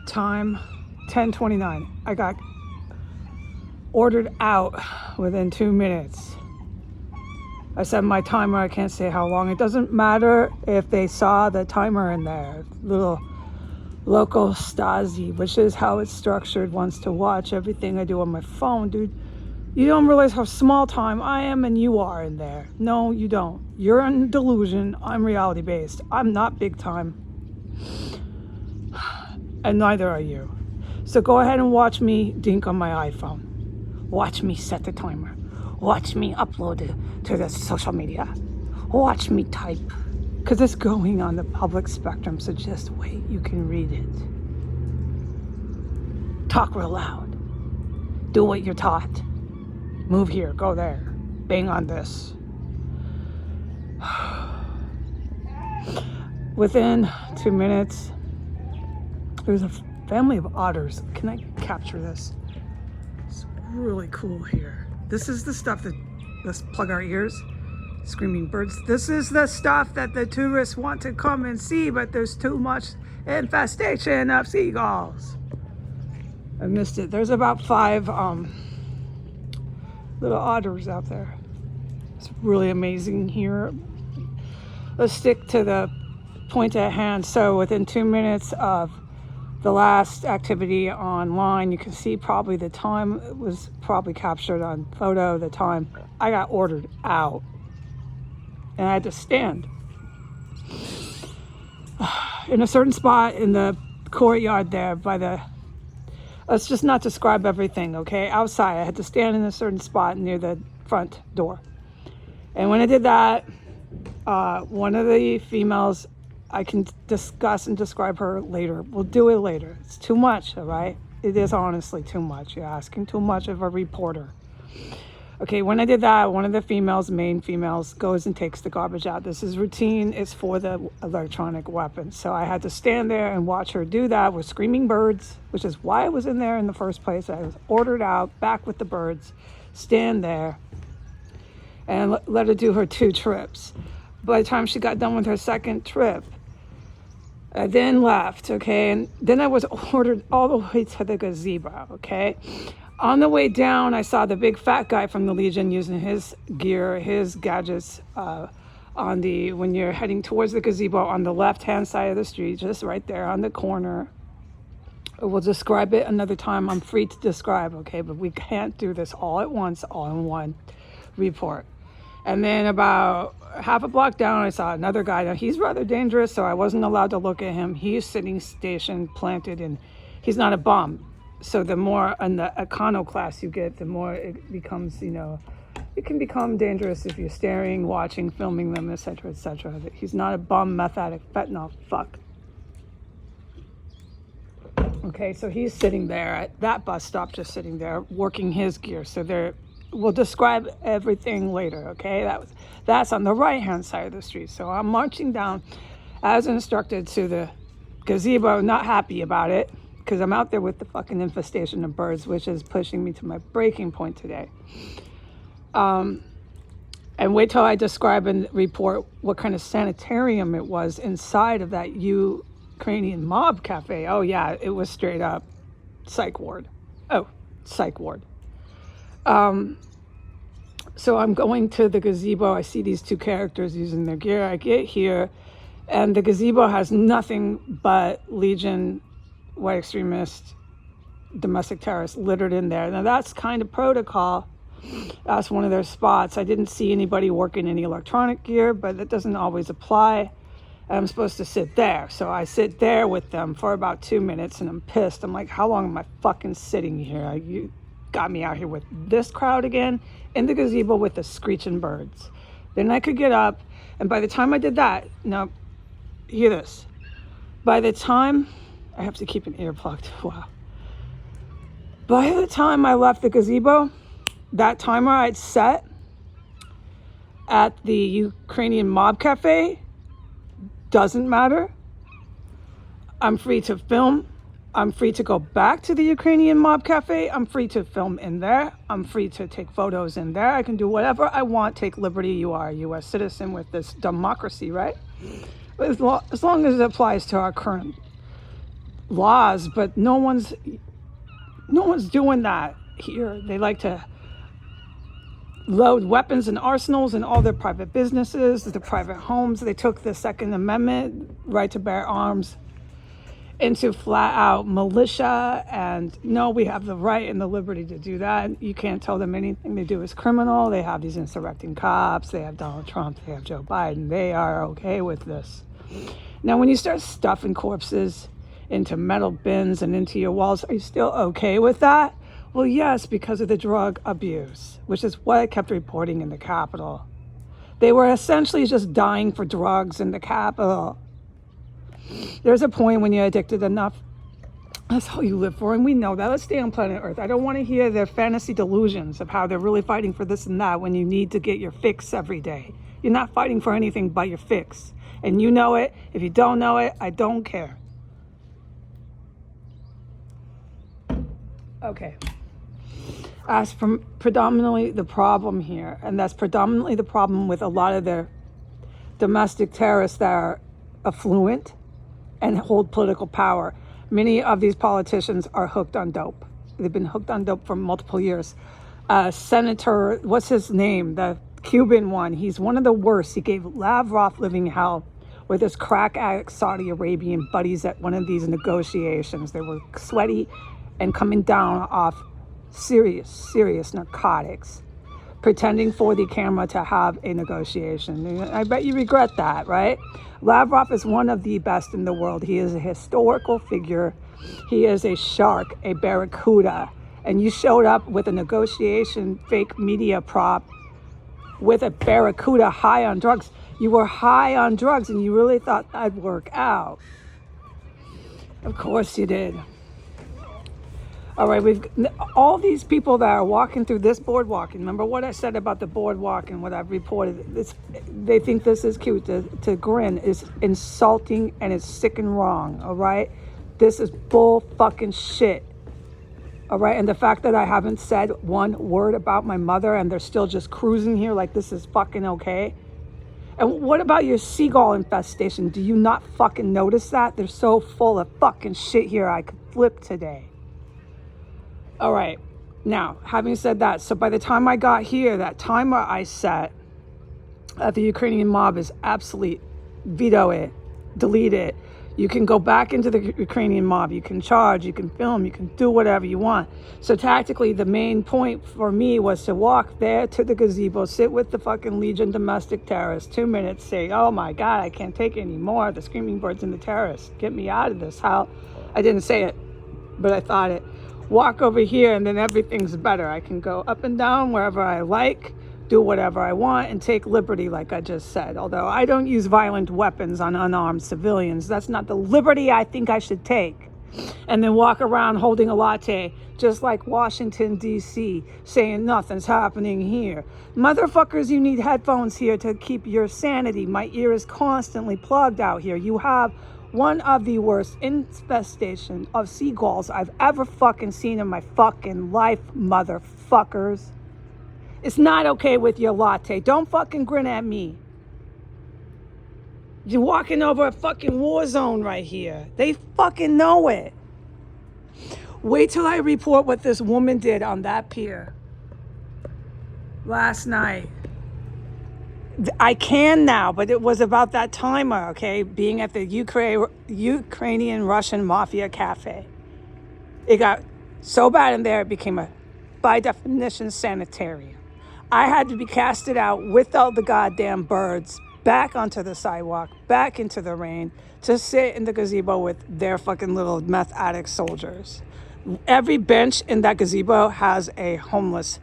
Time 10:29. I got ordered out within 2 minutes. I set my timer. I can't say how long. It doesn't matter if they saw the timer in there. Little local Stasi, which is how it's structured, wants to watch everything I do on my phone. Dude, you don't realize how small time I am and you are in there. No, you don't. You're in delusion. I'm reality based. I'm not big time. And neither are you. So go ahead and watch me dink on my iPhone. Watch me set the timer. Watch me upload it to the social media. Watch me type. Because it's going on the public spectrum, so just wait, you can read it. Talk real loud. Do what you're taught. Move here, go there. Bang on this. Within 2 minutes, there's a family of otters. Can I capture this? It's really cool here. This is the stuff that, let's plug our ears. Screaming birds. This is the stuff that the tourists want to come and see, but there's too much infestation of seagulls. I missed it. There's about 5 little otters out there. It's really amazing here. Let's stick to the point at hand. So within 2 minutes of the last activity online, you can see probably the time. It was probably captured on photo, the time I got ordered out. And I had to stand in a certain spot in the courtyard there by the, let's just not describe everything, okay? Outside, I had to stand in a certain spot near the front door. And when I did that, one of the females, I can discuss and describe her later. We'll do it later. It's too much, all right? It is honestly too much. You're asking too much of a reporter. Okay, when I did that, one of the females, main females, goes and takes the garbage out. This is routine. It's for the electronic weapons. So I had to stand there and watch her do that with screaming birds, which is why I was in there in the first place. I was ordered out, back with the birds, stand there, and let her do her 2 trips. By the time she got done with her second trip, I then left, okay? And then I was ordered all the way to the gazebo, okay? On the way down, I saw the big fat guy from the Legion using his gear, his gadgets, when you're heading towards the gazebo on the left-hand side of the street, just right there on the corner. We'll describe it another time. I'm free to describe, okay? But we can't do this all at once, all in one report. And then about half a block down, I saw another guy. Now, he's rather dangerous, so I wasn't allowed to look at him. He's sitting stationed, planted, and he's not a bum. So the more in the iconoclast you get, the more it becomes, it can become dangerous if you're staring, watching, filming them, etc., etc. He's not a bum, meth addict, fentanyl, fuck. Okay, so he's sitting there at that bus stop, just sitting there, working his gear. So we'll describe everything later, okay? That's on the right-hand side of the street. So I'm marching down as instructed to the gazebo, not happy about it, because I'm out there with the fucking infestation of birds, which is pushing me to my breaking point today. And wait till I describe and report what kind of sanitarium it was inside of that Ukrainian mob cafe. Oh yeah, it was straight up psych ward. Oh, psych ward. So I'm going to the gazebo. I see these 2 characters using their gear. I get here, and the gazebo has nothing but Legion, white extremists, domestic terrorists littered in there. Now that's kind of protocol. That's one of their spots. I didn't see anybody working any electronic gear, but that doesn't always apply. I'm supposed to sit there. So I sit there with them for about 2 minutes, and I'm pissed. I'm like, how long am I fucking sitting here? You got me out here with this crowd again in the gazebo with the screeching birds. Then I could get up, and by the time I did that, now, hear this. By the time, I have to keep an ear plugged, wow. By the time I left the gazebo, that timer I'd set at the Ukrainian mob cafe doesn't matter. I'm free to film. I'm free to go back to the Ukrainian mob cafe. I'm free to film in there. I'm free to take photos in there. I can do whatever I want. Take liberty. You are a U.S. citizen with this democracy, right? As long as it applies to our current laws, but no one's doing that here. They like to load weapons and arsenals in all their private businesses, their private homes. They took the Second Amendment right to bear arms into flat out militia, and no, we have the right and the liberty to do that. You can't tell them anything they do is criminal. They have these insurrecting cops, they have Donald Trump, they have Joe Biden. They are okay with this. Now, when you start stuffing corpses into metal bins and into your walls, are you still okay with that? Well, yes, because of the drug abuse, which is what I kept reporting in the Capitol. They were essentially just dying for drugs in the Capitol. There's a point when you're addicted enough, that's all you live for, and we know that. Let's stay on planet Earth. I don't want to hear their fantasy delusions of how they're really fighting for this and that when you need to get your fix every day. You're not fighting for anything but your fix. And you know it. If you don't know it, I don't care. Okay. That's predominantly the problem here, and that's predominantly the problem with a lot of their domestic terrorists that are affluent and hold political power. Many of these politicians are hooked on dope. They've been hooked on dope for multiple years. Senator, what's his name? The Cuban one. He's one of the worst. He gave Lavrov living hell with his crack addict Saudi Arabian buddies at one of these negotiations. They were sweaty and coming down off serious narcotics, pretending for the camera to have a negotiation. I bet you regret that, right? Lavrov is one of the best in the world. He is a historical figure. He is a shark, a barracuda. And you showed up with a negotiation fake media prop with a barracuda high on drugs. You were high on drugs and you really thought that'd work out. Of course you did. All right, we've all these people that are walking through this boardwalk. Remember what I said about the boardwalk and what I've reported? They think this is cute. To grin is insulting and it's sick and wrong, all right? This is bull fucking shit, all right? And the fact that I haven't said one word about my mother and they're still just cruising here like this is fucking okay. And what about your seagull infestation? Do you not fucking notice that? They're so full of fucking shit here I could flip today. All right, now, having said that, so by the time I got here, that timer I set at the Ukrainian mob is obsolete. Veto it, delete it. You can go back into the Ukrainian mob. You can charge, you can film, you can do whatever you want. So tactically, the main point for me was to walk there to the gazebo, sit with the fucking Legion domestic terrorists, 2 minutes, say, oh my God, I can't take it anymore. The screaming birds and the terrorists, get me out of this. How? I didn't say it, but I thought it. Walk over here and then everything's better. I can go up and down wherever I like, do whatever I want, and take liberty like I just said. Although I don't use violent weapons on unarmed civilians. That's not the liberty I think I should take. And then walk around holding a latte, just like Washington, D.C., saying nothing's happening here. Motherfuckers, you need headphones here to keep your sanity. My ear is constantly plugged out here. You have one of the worst infestation of seagulls I've ever fucking seen in my fucking life, motherfuckers. It's not okay with your latte. Don't fucking grin at me. You're walking over a fucking war zone right here. They fucking know it. Wait till I report what this woman did on that pier last night. I can now, but it was about that timer, okay, being at the Ukrainian-Russian Mafia Cafe. It got so bad in there, it became a, by definition, sanitarium. I had to be casted out with all the goddamn birds back onto the sidewalk, back into the rain, to sit in the gazebo with their fucking little meth addict soldiers. Every bench in that gazebo has a homeless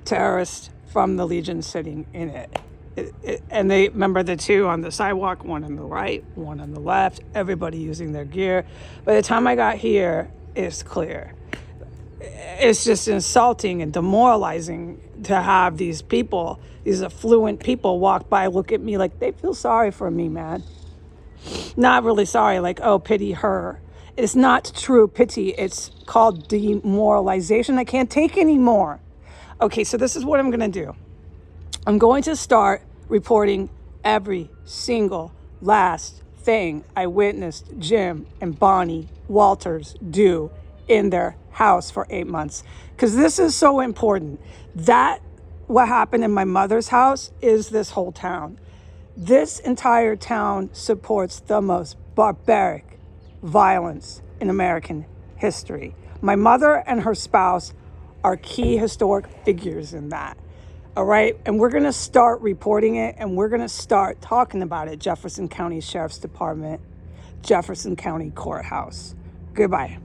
terrorist from the Legion sitting in it. And they remember the two on the sidewalk, one on the right, one on the left, everybody using their gear. By the time I got here, it's clear. It's just insulting and demoralizing to have these people, these affluent people, walk by, look at me like they feel sorry for me, man. Not really sorry, like, oh, pity her. It's not true pity. It's called demoralization. I can't take anymore. Okay, so this is what I'm going to do. I'm going to start reporting every single last thing I witnessed Jim and Bonnie Walters do in their house for 8 months. Because this is so important. That, what happened in my mother's house, is this whole town. This entire town supports the most barbaric violence in American history. My mother and her spouse are key historic figures in that. All right. And we're going to start reporting it, and we're going to start talking about it. Jefferson County Sheriff's Department, Jefferson County Courthouse. Goodbye.